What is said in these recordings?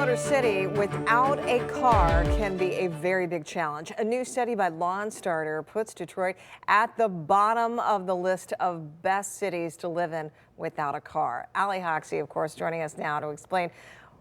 Motor City without a car can be a very big challenge. A new study by LawnStarter puts Detroit at the bottom of the list of best cities to live in without a car. Allie Hoxie, of course, joining us now to explain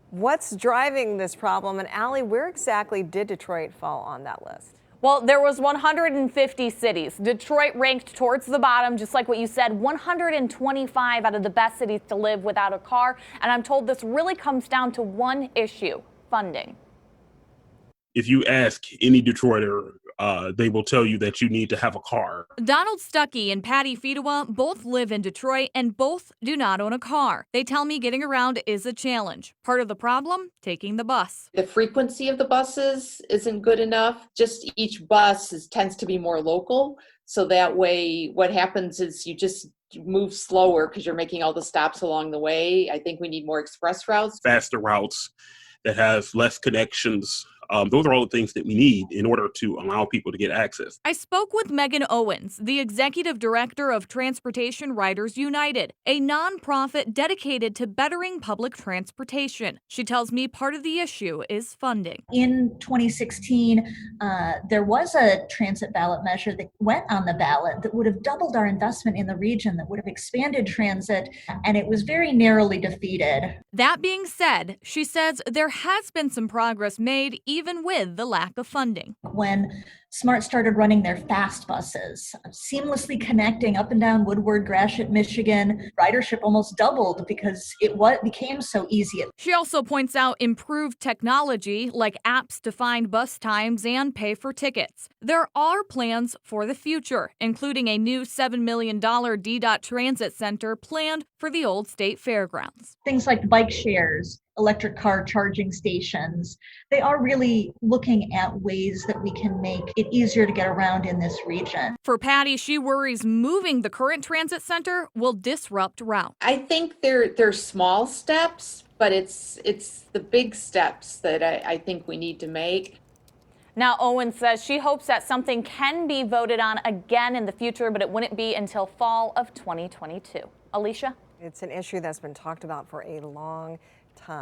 what's driving this problem. And Allie, where exactly did Detroit fall on that list? Well, there was 150 cities. Detroit ranked towards the bottom, just like what you said, 125 out of the best cities to live without a car. And I'm told this really comes down to one issue: funding. If you ask any Detroiter, they will tell you that you need to have a car. Donald Stuckey and Patty Fedewa both live in Detroit and both do not own a car. They tell me getting around is a challenge. Part of the problem, taking the bus. The frequency of the buses isn't good enough. Just each bus tends to be more local. So that way, what happens is you just move slower because you're making all the stops along the way. I think we need more express routes. Faster routes that have less connections. Those are all the things that we need in order to allow people to get access. I spoke with Megan Owens, the executive director of Transportation Riders United, a nonprofit dedicated to bettering public transportation. She tells me part of the issue is funding. In 2016, there was a transit ballot measure that went on the ballot that would have doubled our investment in the region, that would have expanded transit, and it was very narrowly defeated. That being said, she says there has been some progress made even with the lack of funding. When Smart started running their fast buses, seamlessly connecting up and down Woodward, Gratiot, Michigan, ridership almost doubled because it became so easy. She also points out improved technology like apps to find bus times and pay for tickets. There are plans for the future, including a new $7 million DDOT transit center planned for the old state fairgrounds. Things like bike shares, electric car charging stations. They are really looking at ways that we can make it easier to get around in this region. For Patty, she worries moving the current transit center will disrupt routes. I think they're small steps, but it's the big steps that I think we need to make. Now, Owen says she hopes that something can be voted on again in the future, but it wouldn't be until fall of 2022. Alicia? It's an issue that's been talked about for a long time.